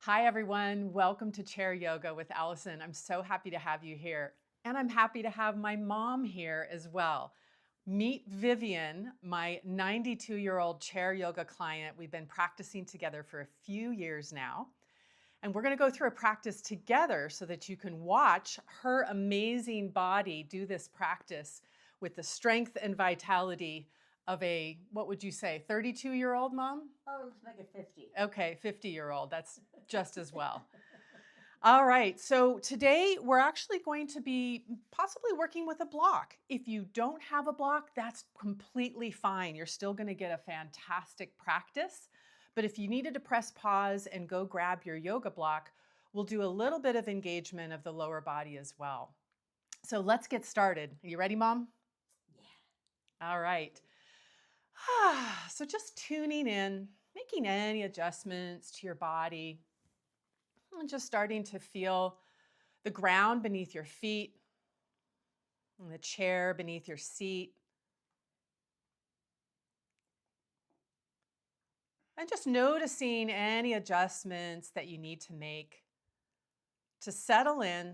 Hi, everyone. Welcome to Chair Yoga with Allison. I'm so happy to have you here. And I'm happy to have my mom here as well. Meet Vivian, my 92-year-old chair yoga client. We've been practicing together for a few years now. And we're going to go through a practice together so that you can watch her amazing body do this practice with the strength and vitality of a, what would you say, 32-year-old mom? Oh, let's make it 50. Okay, 50-year-old. That's just as well. All right, so today we're actually going to be possibly working with a block. If you don't have a block, that's completely fine. You're still going to get a fantastic practice. But if you needed to press pause and go grab your yoga block, we'll do a little bit of engagement of the lower body as well. So let's get started. Are you ready, Mom? Yeah. All right. So just tuning in, making any adjustments to your body, and just starting to feel the ground beneath your feet and the chair beneath your seat. And just noticing any adjustments that you need to make to settle in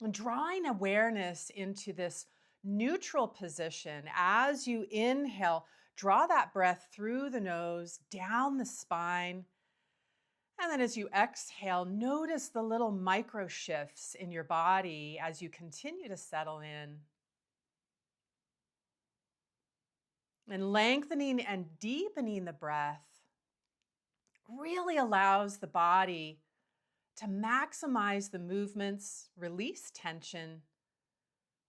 and drawing awareness into this neutral position. As you inhale, draw that breath through the nose, down the spine. And then as you exhale, notice the little micro shifts in your body as you continue to settle in. And lengthening and deepening the breath really allows the body to maximize the movements, release tension,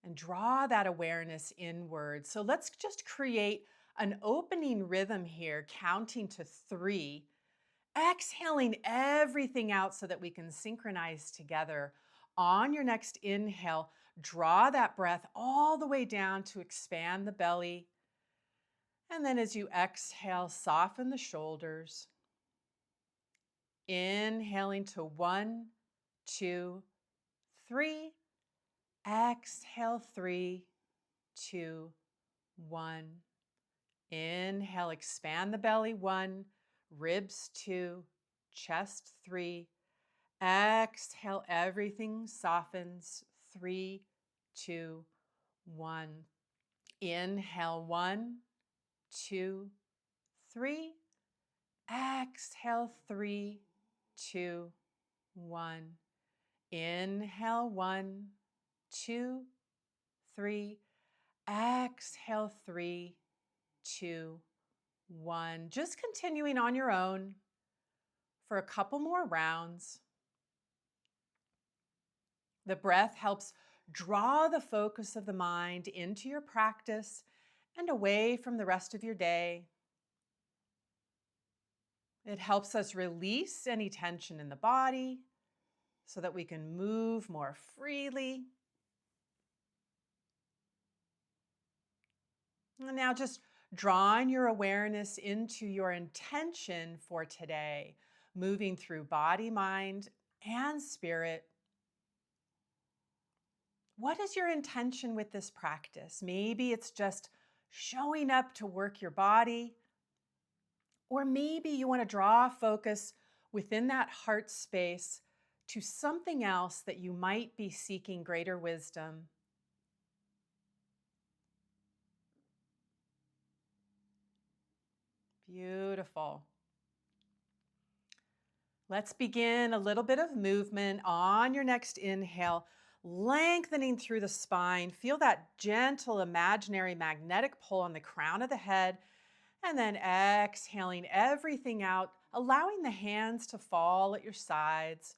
and draw that awareness inward. So let's just create an opening rhythm here, counting to 3, exhaling everything out so that we can synchronize together. On your next inhale, draw that breath all the way down to expand the belly. And then as you exhale, soften the shoulders. Inhaling to 1, 2, 3. Exhale, 3, 2, 1. Inhale, expand the belly, 1, ribs, 2, chest, 3. Exhale, everything softens, 3, 2, 1. Inhale, 1, 2, 3. Exhale, 3, 2, 1. Inhale, 1, 2, 3. Exhale, 3, 2, 1. Just continuing on your own for a couple more rounds. The breath helps draw the focus of the mind into your practice and away from the rest of your day. It helps us release any tension in the body so that we can move more freely. And now just drawing your awareness into your intention for today, moving through body, mind, and spirit. What is your intention with this practice? Maybe it's just showing up to work your body, or maybe you want to draw focus within that heart space to something else that you might be seeking greater wisdom. Beautiful. Let's begin a little bit of movement on your next inhale, lengthening through the spine. Feel that gentle imaginary magnetic pull on the crown of the head, and then exhaling everything out, allowing the hands to fall at your sides.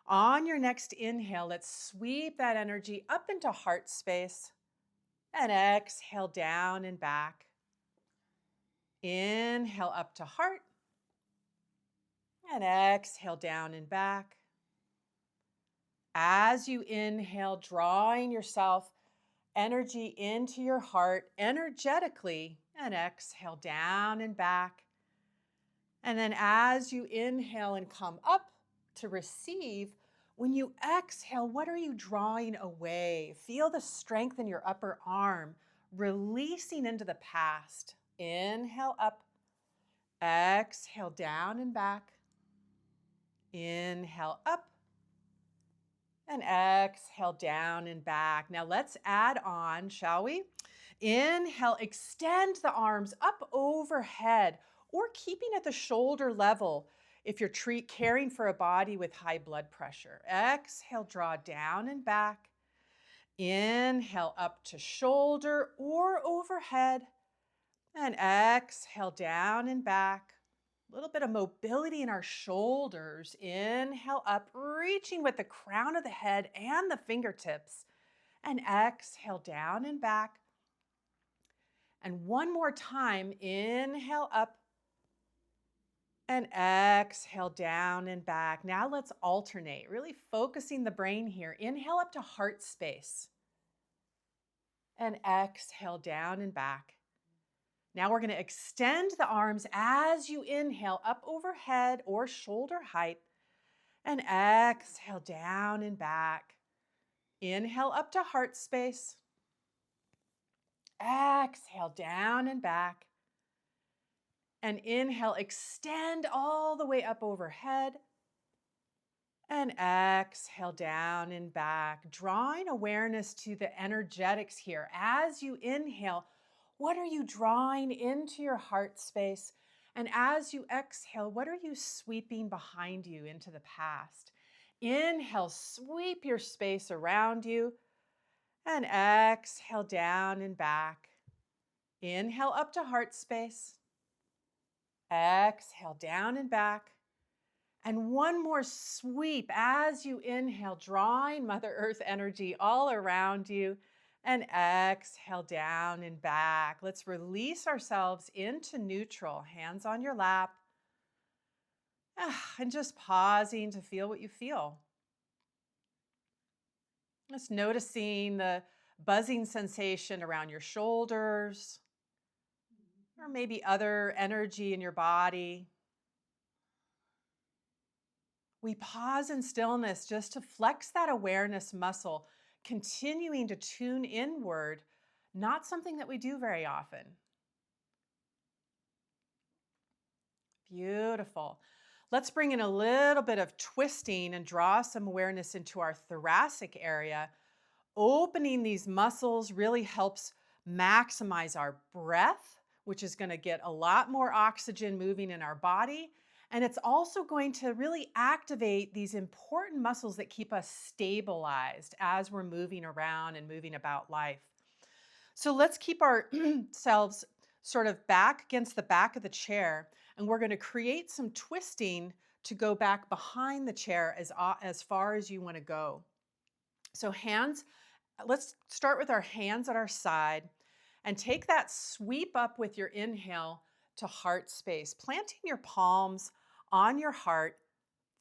On your next inhale, let's sweep that energy up into heart space and exhale down and back. Inhale up to heart and exhale down and back. As you inhale, drawing yourself energy into your heart energetically, and exhale down and back. And then as you inhale and come up to receive, when you exhale, what are you drawing away? Feel the strength in your upper arm, releasing into the past. Inhale up, exhale down and back. Inhale up. And exhale down and back. Now let's add on, shall we? Inhale, extend the arms up overhead or keeping at the shoulder level if you're caring for a body with high blood pressure. Exhale, draw down and back. Inhale up to shoulder or overhead. And exhale down and back. A little bit of mobility in our shoulders. Inhale up, reaching with the crown of the head and the fingertips. And exhale down and back. And one more time, inhale up and exhale down and back. Now let's alternate, really focusing the brain here. Inhale up to heart space and exhale down and back. Now we're going to extend the arms as you inhale up overhead or shoulder height and exhale down and back. Inhale up to heart space. Exhale down and back. And inhale, extend all the way up overhead. And exhale down and back, drawing awareness to the energetics here. As you inhale, what are you drawing into your heart space? And as you exhale, what are you sweeping behind you into the past? Inhale, sweep your space around you. And exhale down and back. Inhale up to heart space. Exhale down and back. And one more sweep as you inhale, drawing Mother Earth energy all around you. And exhale down and back. Let's release ourselves into neutral, hands on your lap. And just pausing to feel what you feel. Just noticing the buzzing sensation around your shoulders, or maybe other energy in your body. We pause in stillness just to flex that awareness muscle, continuing to tune inward, not something that we do very often. Beautiful. Let's bring in a little bit of twisting and draw some awareness into our thoracic area. Opening these muscles really helps maximize our breath, which is going to get a lot more oxygen moving in our body. And it's also going to really activate these important muscles that keep us stabilized as we're moving around and moving about life. So let's keep ourselves sort of back against the back of the chair, and we're going to create some twisting to go back behind the chair as far as you want to go. So let's start with our hands at our side and take that sweep up with your inhale to heart space, planting your palms on your heart,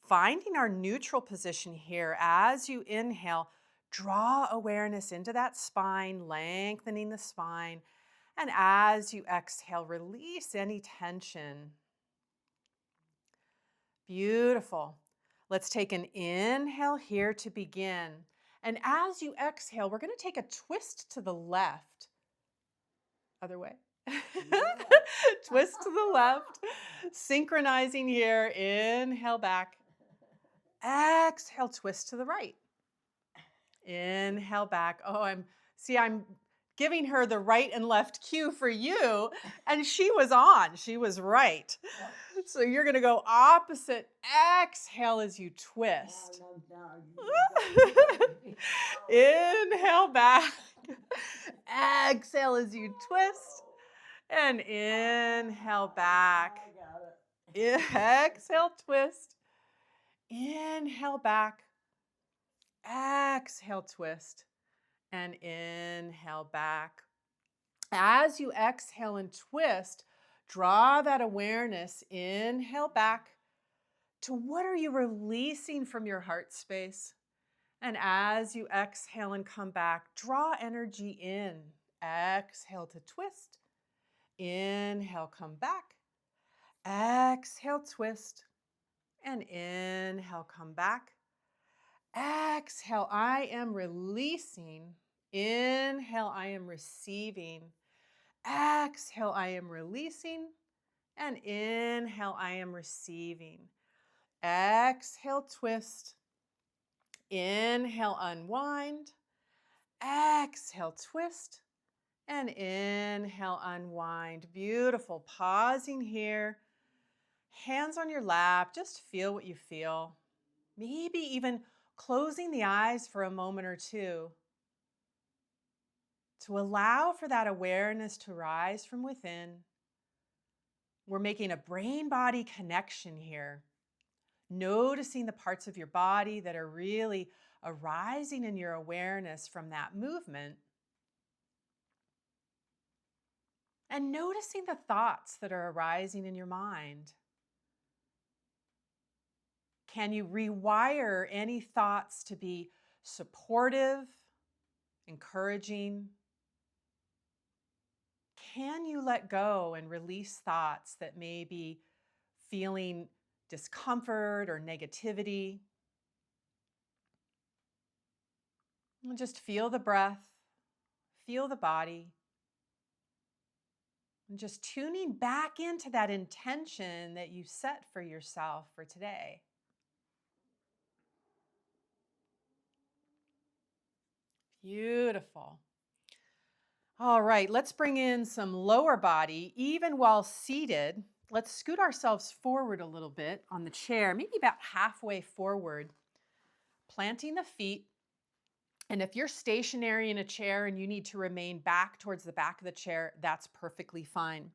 finding our neutral position here. As you inhale, draw awareness into that spine, lengthening the spine. And as you exhale, release any tension. Beautiful. Let's take an inhale here to begin. And as you exhale, we're going to take a twist to the left. Other way. Twist to the left. Synchronizing here. Inhale back. Exhale, twist to the right. Inhale back. Oh, I'm giving her the right and left cue for you. And she was on. She was right. So you're going to go opposite. Exhale as you twist. Inhale back. Exhale as you twist. And inhale back. Exhale, twist. Inhale back. Exhale, twist. And inhale back. As you exhale and twist, draw that awareness. Inhale back to what are you releasing from your heart space. And as you exhale and come back, draw energy in. Exhale to twist. Inhale, come back. Exhale, twist. And inhale, come back. Exhale, I am releasing. Inhale, I am receiving. Exhale, I am releasing. And inhale, I am receiving. Exhale, twist. Inhale, unwind. Exhale, twist. And inhale, unwind. Beautiful. Pausing here. Hands on your lap. Just feel what you feel. Maybe even closing the eyes for a moment or two to allow for that awareness to rise from within. We're making a brain-body connection here. Noticing the parts of your body that are really arising in your awareness from that movement. And noticing the thoughts that are arising in your mind. Can you rewire any thoughts to be supportive, encouraging? Can you let go and release thoughts that may be feeling discomfort or negativity? And just feel the breath, feel the body, and just tuning back into that intention that you set for yourself for today. Beautiful. All right, let's bring in some lower body, even while seated. Let's scoot ourselves forward a little bit on the chair, maybe about halfway forward, planting the feet. And if you're stationary in a chair and you need to remain back towards the back of the chair, that's perfectly fine.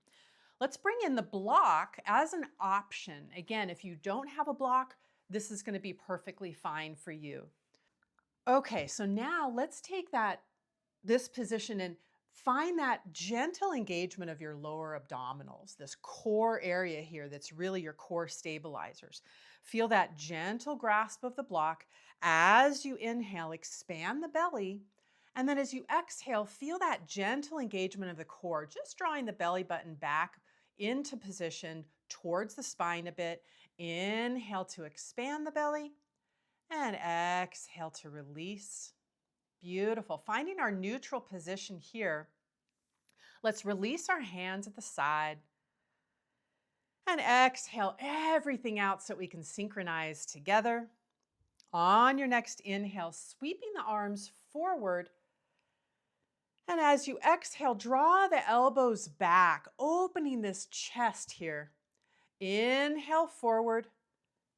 Let's bring in the block as an option. Again, if you don't have a block, this is going to be perfectly fine for you. Okay, so now let's take this position and find that gentle engagement of your lower abdominals, this core area here that's really your core stabilizers. Feel that gentle grasp of the block. As you inhale, expand the belly. And then as you exhale, feel that gentle engagement of the core, just drawing the belly button back into position towards the spine a bit. Inhale to expand the belly and exhale to release. Beautiful. Finding our neutral position here. Let's release our hands at the side and exhale everything out so we can synchronize together. On your next inhale, sweeping the arms forward. And as you exhale, draw the elbows back, opening this chest here. Inhale forward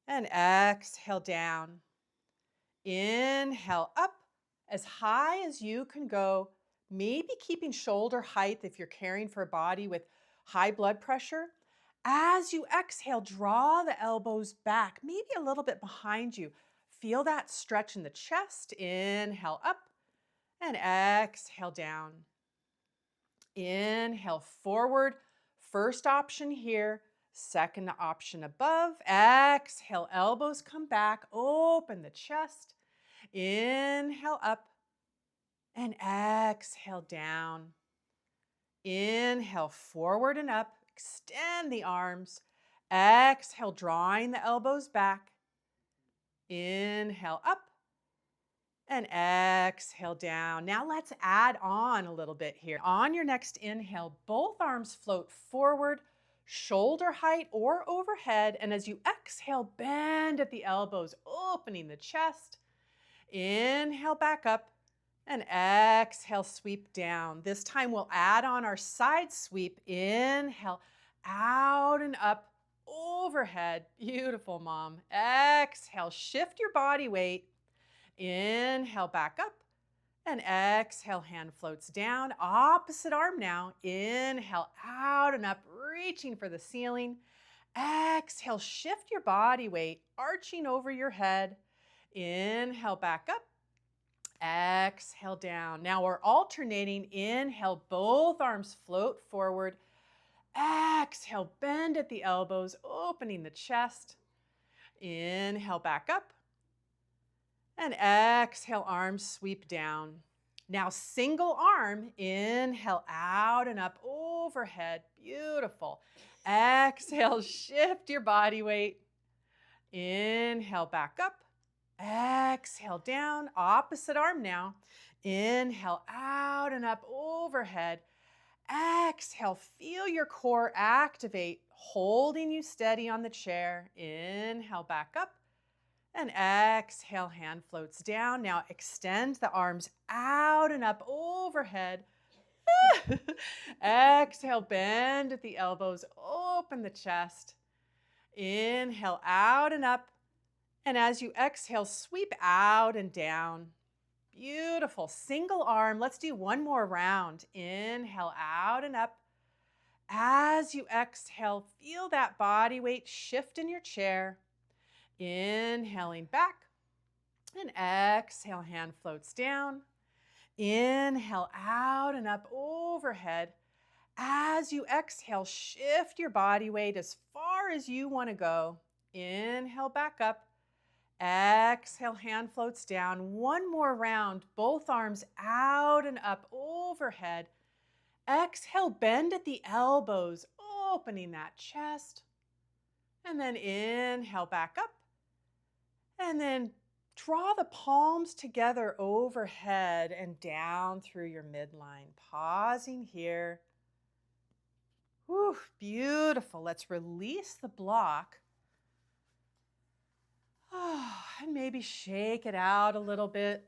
and exhale down. Inhale up as high as you can go, maybe keeping shoulder height if you're caring for a body with high blood pressure. As you exhale, draw the elbows back, maybe a little bit behind you. Feel that stretch in the chest. Inhale up and exhale down. Inhale forward. First option here. Second option above. Exhale, elbows come back. Open the chest. Inhale up and exhale down. Inhale forward and up. Extend the arms. Exhale, drawing the elbows back. Inhale up and exhale down. Now let's add on a little bit here. On your next inhale, both arms float forward, shoulder height or overhead. And as you exhale, bend at the elbows, opening the chest. Inhale back up and exhale, sweep down. This time we'll add on our side sweep. Inhale, out and up, overhead. Beautiful, mom. Exhale, shift your body weight. Inhale back up and exhale, hand floats down. Opposite arm now. Inhale, out and up, reaching for the ceiling. Exhale, shift your body weight, arching over your head. Inhale back up. Exhale down. Now we're alternating. Inhale, both arms float forward. Exhale, bend at the elbows, opening the chest. Inhale back up. And exhale, arms sweep down. Now single arm, inhale out and up overhead. Beautiful. Exhale, shift your body weight. Inhale back up. Exhale down, opposite arm now. Inhale out and up overhead. Exhale, feel your core activate. holding you steady on the chair. Inhale, back up. And exhale, hand floats down. Now extend the arms out and up overhead. Exhale, bend at the elbows, open the chest. Inhale, out and up. And as you exhale, sweep out and down. Beautiful. Single arm. Let's do one more round. Inhale, out and up. As you exhale, feel that body weight shift in your chair. Inhaling back. And exhale, hand floats down. Inhale, out and up overhead. As you exhale, shift your body weight as far as you want to go. Inhale, back up. Exhale, hand floats down. One more round, both arms out and up overhead. Exhale, bend at the elbows, opening that chest. And then inhale, back up. And then draw the palms together overhead and down through your midline. Pausing here. Whew, beautiful. Let's release the block. Oh, and maybe shake it out a little bit.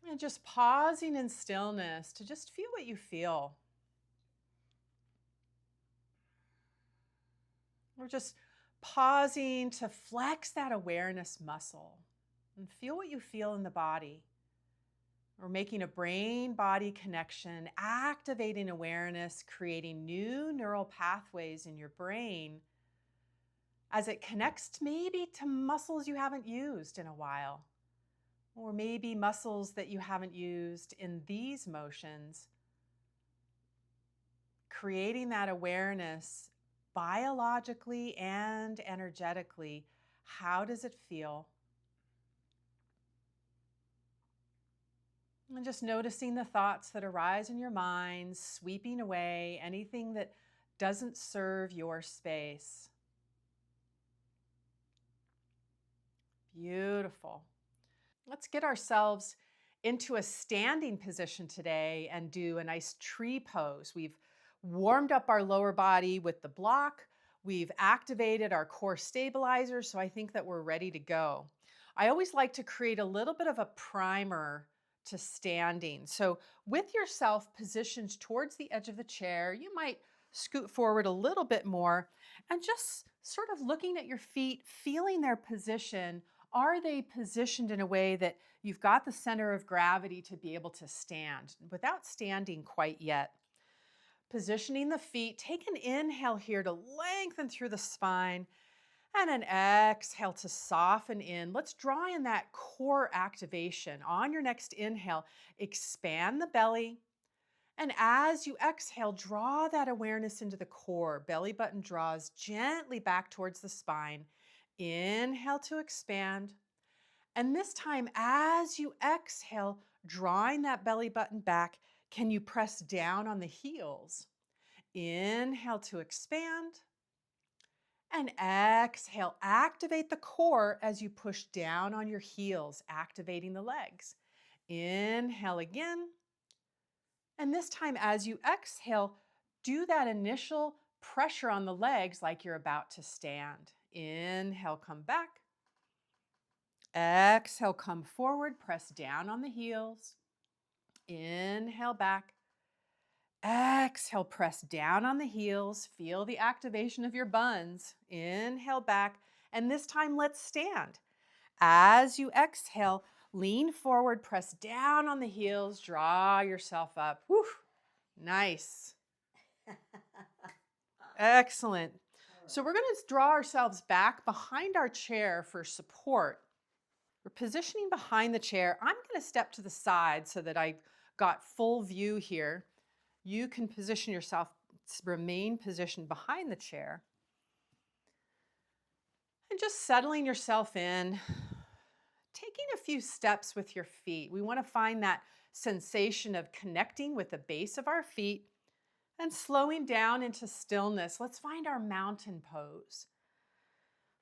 And just pausing in stillness to just feel what you feel. We're just pausing to flex that awareness muscle and feel what you feel in the body. We're making a brain-body connection, activating awareness, creating new neural pathways in your brain as it connects maybe to muscles you haven't used in a while, or maybe muscles that you haven't used in these motions. Creating that awareness biologically and energetically. How does it feel? And just noticing the thoughts that arise in your mind, sweeping away anything that doesn't serve your space. Beautiful. Let's get ourselves into a standing position today and do a nice tree pose. We've warmed up our lower body with the block. We've activated our core stabilizer, so I think that we're ready to go. I always like to create a little bit of a primer to standing. So with yourself positioned towards the edge of the chair, you might scoot forward a little bit more and just sort of looking at your feet, feeling their position. Are they positioned in a way that you've got the center of gravity to be able to stand without standing quite yet? Positioning the feet, take an inhale here to lengthen through the spine and an exhale to soften in. Let's draw in that core activation. On your next inhale, expand the belly. And as you exhale, draw that awareness into the core. Belly button draws gently back towards the spine. Inhale to expand. And this time, as you exhale, drawing that belly button back, can you press down on the heels? Inhale to expand. And exhale, activate the core as you push down on your heels, activating the legs. Inhale again. And this time, as you exhale, do that initial pressure on the legs like you're about to stand. Inhale, come back. Exhale, come forward, press down on the heels. Inhale back. Exhale, press down on the heels. Feel the activation of your buns. Inhale back. And this time, let's stand. As you exhale, lean forward, press down on the heels, draw yourself up. Whew. Nice. Excellent. So we're going to draw ourselves back behind our chair for support. We're positioning behind the chair. I'm going to step to the side so that I got full view here. You can position yourself, remain positioned behind the chair. And just settling yourself in, taking a few steps with your feet. We want to find that sensation of connecting with the base of our feet and slowing down into stillness. Let's find our mountain pose.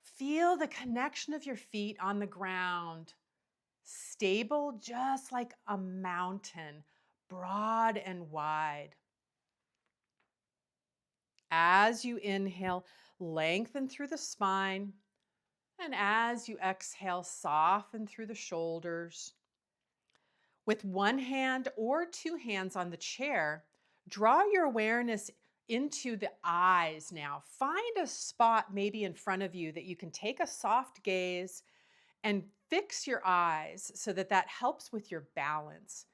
Feel the connection of your feet on the ground, stable just like a mountain, broad and wide. As you inhale, lengthen through the spine. And as you exhale, soften through the shoulders. With one hand or two hands on the chair, draw your awareness into the eyes now. Find a spot maybe in front of you that you can take a soft gaze and fix your eyes so that that helps with your balance.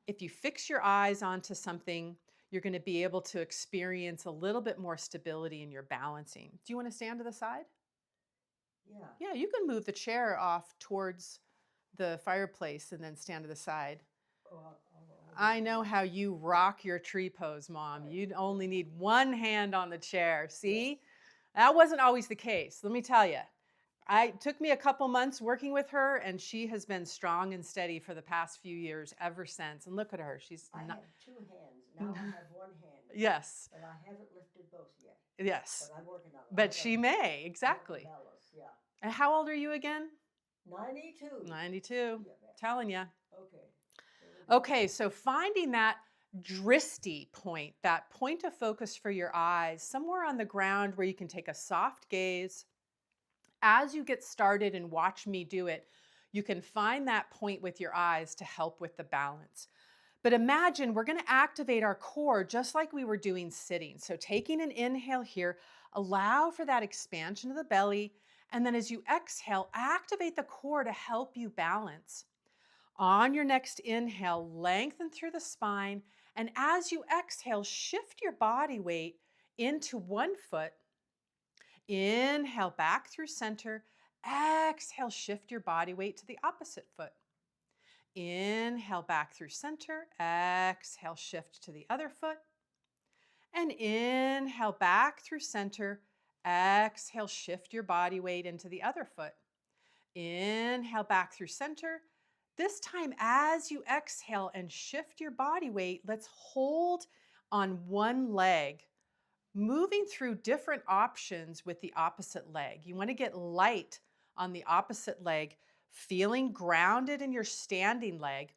If you fix your eyes onto something, you're going to be able to experience a little bit more stability in your balancing. Do you want to stand to the side? Yeah. Yeah, you can move the chair off towards the fireplace and then stand to the side. Oh, I'll I do know that. how you rock your tree pose, Mom. Right. You only need one hand on the chair. See? That wasn't always the case. Let me tell you. It took me a couple months working with her, and she has been strong and steady for the past few years ever since. And look at her. She's I not. have two hands. Now I have one hand, Yes. but I haven't lifted both yet. Yes. But I'm working on it. But she may. I have Exactly. a balance. Yeah. And how old are you again? 92. 92. Yeah, man. Telling you. Okay. Here we go. Okay, so finding that dristy point, that point of focus for your eyes, somewhere on the ground where you can take a soft gaze. As you get started and watch me do it, you can find that point with your eyes to help with the balance. But imagine we're going to activate our core just like we were doing sitting. So taking an inhale here, allow for that expansion of the belly. And then as you exhale, activate the core to help you balance. On your next inhale, lengthen through the spine. And as you exhale, shift your body weight into one foot. Inhale back through center. Exhale, shift your body weight to the opposite foot. Inhale back through center. Exhale, shift to the other foot. And inhale back through center. Exhale, shift your body weight into the other foot. Inhale back through center. This time, as you exhale and shift your body weight, let's hold on one leg, moving through different options with the opposite leg. You want to get light on the opposite leg, feeling grounded in your standing leg.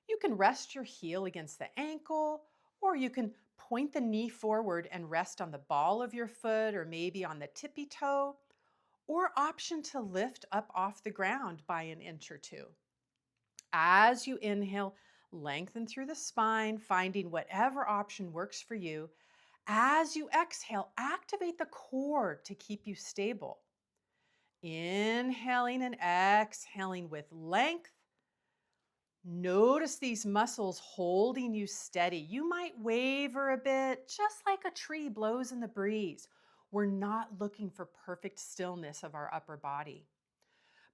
You can rest your heel against the ankle, or you can point the knee forward and rest on the ball of your foot or maybe on the tippy toe, or option to lift up off the ground by an inch or two. As you inhale, lengthen through the spine, finding whatever option works for you. As you exhale, activate the core to keep you stable. Inhaling and exhaling with length. Notice these muscles holding you steady. You might waver a bit, just like a tree blows in the breeze. We're not looking for perfect stillness of our upper body,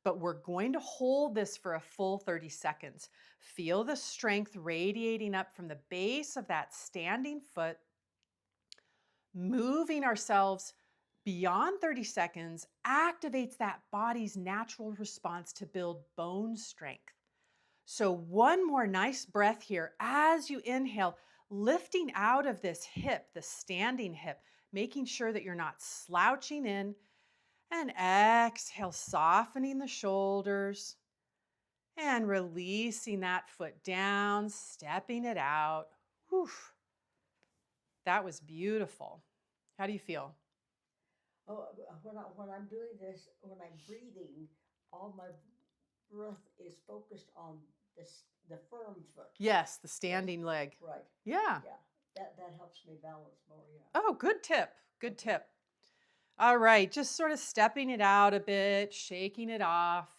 but we're going to hold this for a full 30 seconds. Feel the strength radiating up from the base of that standing foot, moving ourselves beyond 30 seconds activates that body's natural response to build bone strength. So one more nice breath here as you inhale, lifting out of this hip, the standing hip, making sure that you're not slouching in. And exhale, softening the shoulders and releasing that foot down, stepping it out. Whew. That was beautiful. How do you feel? Oh, when I'm doing this, when I'm breathing, all my breath is focused on the firm foot. Yes, the standing leg. Right. Yeah. Yeah. That helps me balance more. Yeah. Oh, good tip. Good tip. All right, just sort of stepping it out a bit, shaking it off.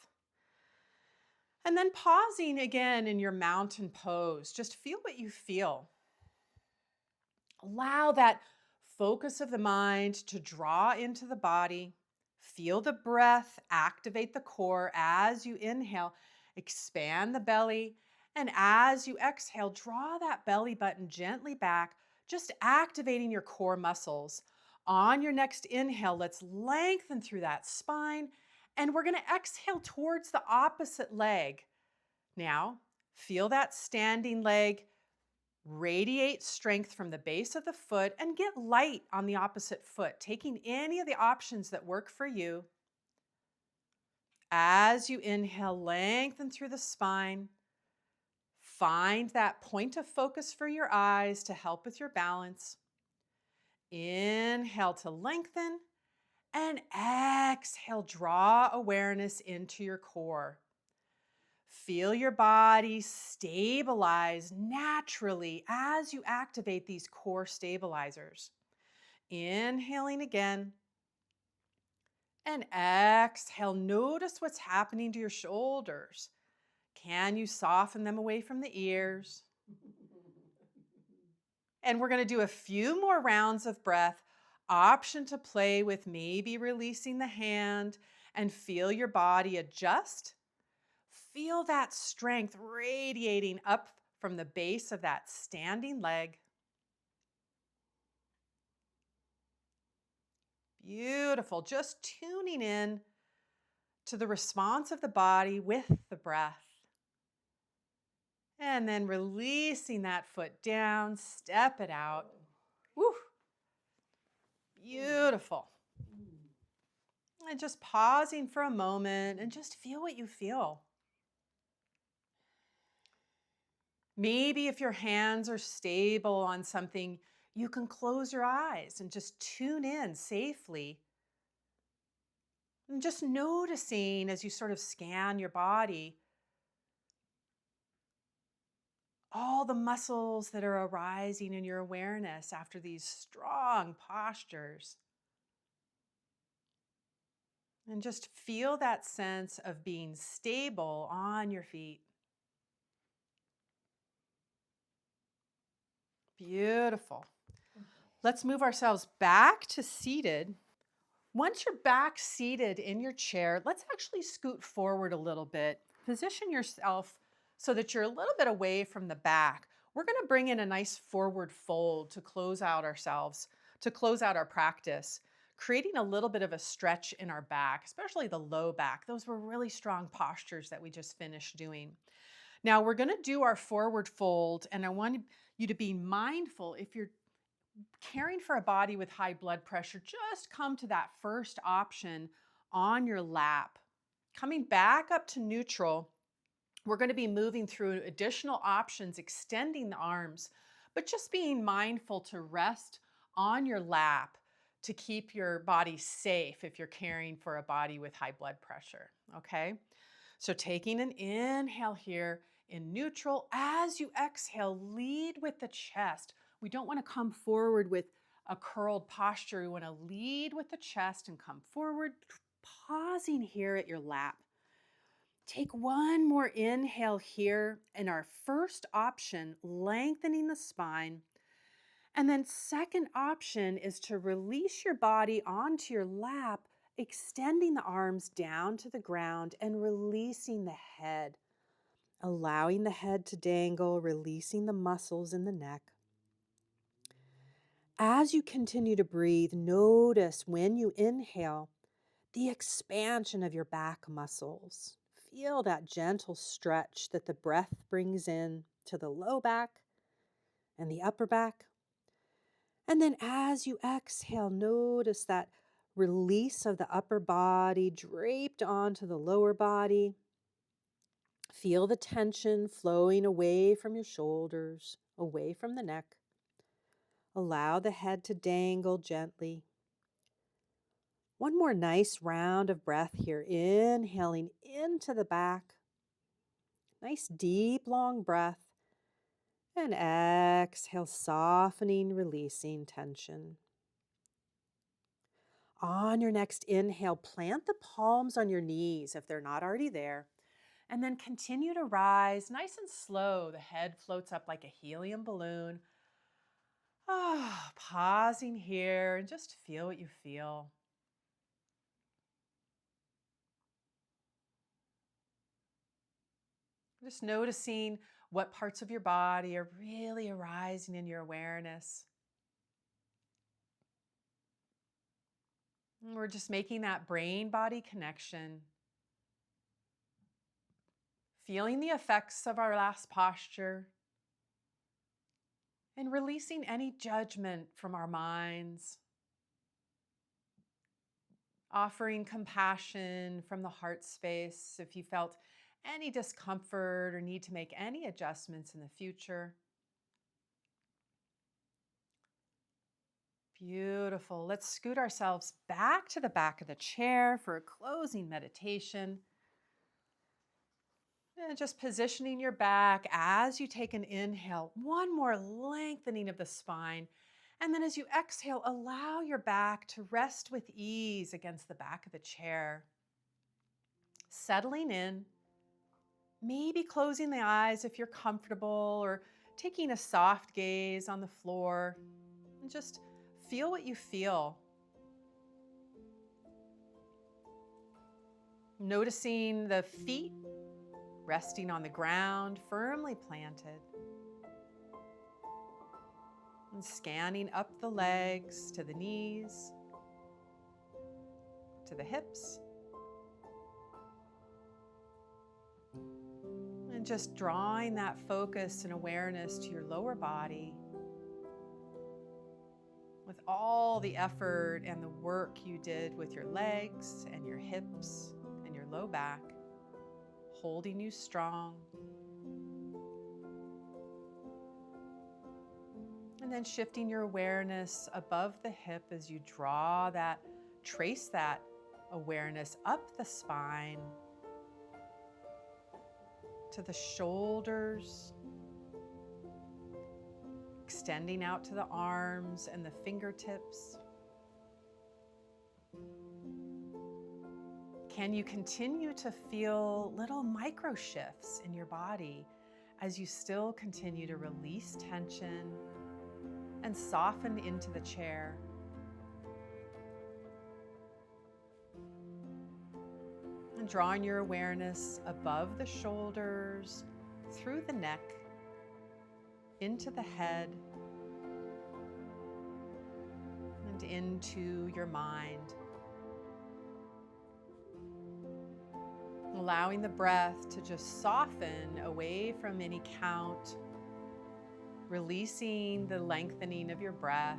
And then pausing again in your mountain pose. Just feel what you feel. Allow that focus of the mind to draw into the body. Feel the breath, activate the core as you inhale, expand the belly. And as you exhale, draw that belly button gently back, just activating your core muscles. On your next inhale, let's lengthen through that spine. And we're going to exhale towards the opposite leg. Now, feel that standing leg. Radiate strength from the base of the foot and get light on the opposite foot, taking any of the options that work for you. As you inhale, lengthen through the spine. Find that point of focus for your eyes to help with your balance. Inhale to lengthen, and exhale, draw awareness into your core. Feel your body stabilize naturally as you activate these core stabilizers. Inhaling again, and exhale. Notice what's happening to your shoulders. Can you soften them away from the ears? And we're going to do a few more rounds of breath. Option to play with maybe releasing the hand and feel your body adjust. Feel that strength radiating up from the base of that standing leg. Beautiful. Just tuning in to the response of the body with the breath. And then releasing that foot down, step it out. Woo. Beautiful. And just pausing for a moment and just feel what you feel. Maybe if your hands are stable on something, you can close your eyes and just tune in safely. And just noticing as you sort of scan your body, all the muscles that are arising in your awareness after these strong postures. And just feel that sense of being stable on your feet. Beautiful. Let's move ourselves back to seated. Once you're back seated in your chair, let's actually scoot forward a little bit. Position yourself so that you're a little bit away from the back. We're going to bring in a nice forward fold to close out our practice, creating a little bit of a stretch in our back, especially the low back. Those were really strong postures that we just finished doing. Now we're going to do our forward fold, and I want you to be mindful if you're caring for a body with high blood pressure, just come to that first option on your lap. Coming back up to neutral, we're going to be moving through additional options, extending the arms, but just being mindful to rest on your lap to keep your body safe if you're caring for a body with high blood pressure, okay? So taking an inhale here in neutral, as you exhale, lead with the chest. We don't want to come forward with a curled posture. We want to lead with the chest and come forward, pausing here at your lap. Take one more inhale here in our first option, lengthening the spine. And then second option is to release your body onto your lap, extending the arms down to the ground and releasing the head, allowing the head to dangle, releasing the muscles in the neck. As you continue to breathe, notice when you inhale the expansion of your back muscles. Feel that gentle stretch that the breath brings in to the low back and the upper back. And then as you exhale, notice that release of the upper body draped onto the lower body. Feel the tension flowing away from your shoulders, away from the neck. Allow the head to dangle gently. One more nice round of breath here, inhaling into the back. Nice deep, long breath. And exhale, softening, releasing tension. On your next inhale, plant the palms on your knees if they're not already there. And then continue to rise nice and slow. The head floats up like a helium balloon. Pausing here and just feel what you feel. Just noticing what parts of your body are really arising in your awareness. And we're just making that brain-body connection. Feeling the effects of our last posture. And releasing any judgment from our minds. Offering compassion from the heart space if you felt any discomfort or need to make any adjustments in the future. Beautiful. Let's scoot ourselves back to the back of the chair for a closing meditation. And just positioning your back as you take an inhale, one more lengthening of the spine. And then as you exhale, allow your back to rest with ease against the back of the chair. Settling in, maybe closing the eyes if you're comfortable, or taking a soft gaze on the floor. And just feel what you feel. Noticing the feet resting on the ground, firmly planted. And scanning up the legs to the knees, to the hips. And just drawing that focus and awareness to your lower body with all the effort and the work you did with your legs and your hips and your low back, holding you strong. And then shifting your awareness above the hip as you trace that awareness up the spine to the shoulders, extending out to the arms and the fingertips. Can you continue to feel little micro shifts in your body as you still continue to release tension and soften into the chair? And drawing your awareness above the shoulders, through the neck, into the head, and into your mind. Allowing the breath to just soften away from any count, releasing the lengthening of your breath.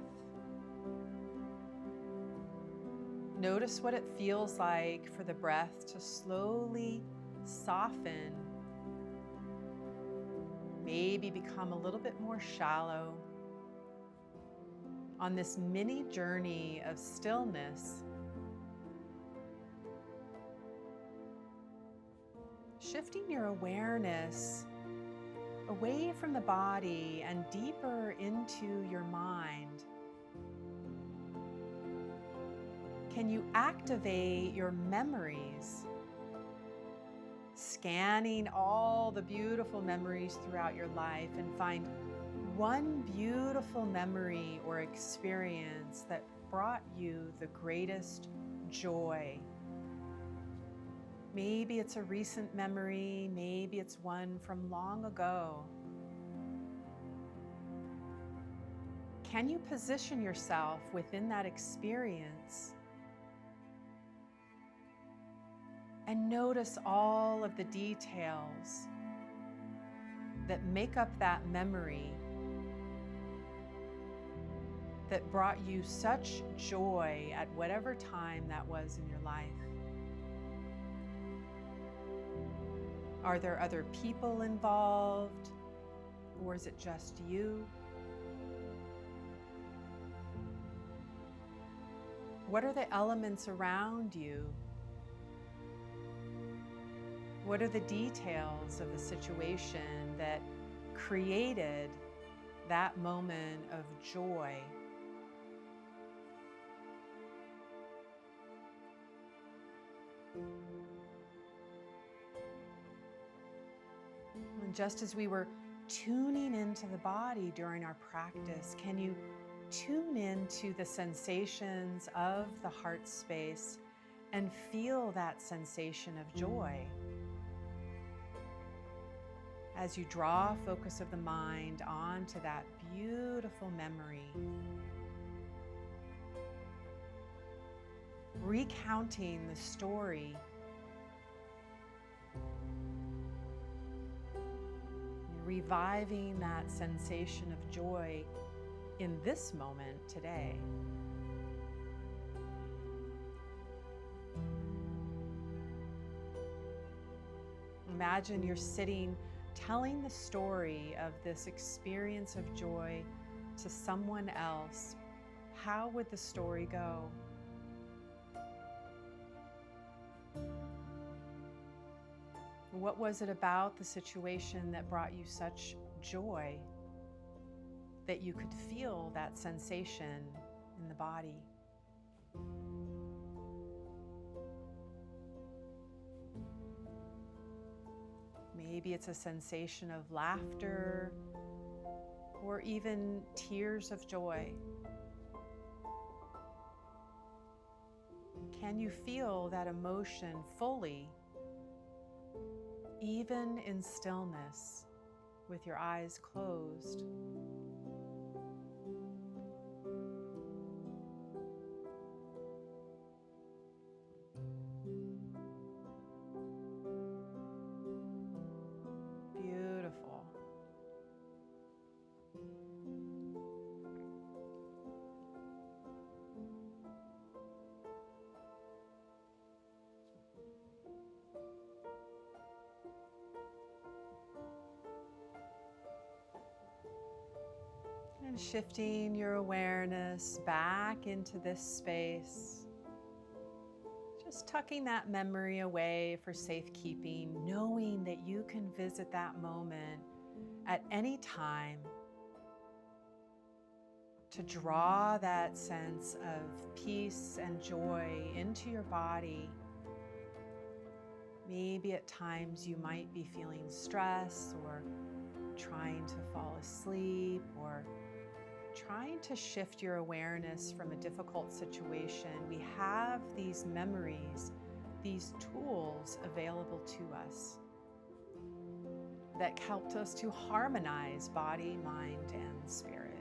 Notice what it feels like for the breath to slowly soften, maybe become a little bit more shallow on this mini journey of stillness. Shifting your awareness away from the body and deeper into your mind. Can you activate your memories? Scanning all the beautiful memories throughout your life and find one beautiful memory or experience that brought you the greatest joy. Maybe it's a recent memory, maybe it's one from long ago. Can you position yourself within that experience and notice all of the details that make up that memory that brought you such joy at whatever time that was in your life? Are there other people involved, or is it just you? What are the elements around you? What are the details of the situation that created that moment of joy? And just as we were tuning into the body during our practice, can you tune into the sensations of the heart space and feel that sensation of joy? As you draw focus of the mind onto that beautiful memory, recounting the story, reviving that sensation of joy in this moment today. Imagine you're sitting telling the story of this experience of joy to someone else. how would the story go? What was it about the situation that brought you such joy that you could feel that sensation in the body? Maybe it's a sensation of laughter or even tears of joy. Can you feel that emotion fully, even in stillness, with your eyes closed? Beautiful. And shifting your awareness back into this space. Just tucking that memory away for safekeeping, knowing that you can visit that moment at any time to draw that sense of peace and joy into your body. Maybe at times you might be feeling stress or trying to fall asleep or trying to shift your awareness from a difficult situation. We have these memories, these tools available to us that helped us to harmonize body, mind, and spirit.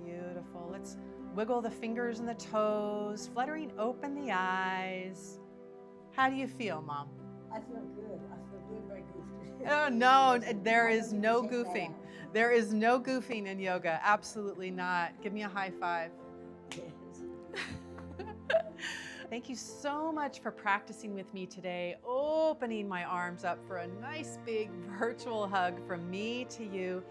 Beautiful. Let's wiggle the fingers and the toes, fluttering open the eyes. How do you feel, Mom? I feel good. I feel good, very goofy. Oh, no, there I is don't no need to take that goofing. out. There is no goofing in yoga. Absolutely not. Give me a high five. Yes. Thank you so much for practicing with me today, opening my arms up for a nice big virtual hug from me to you.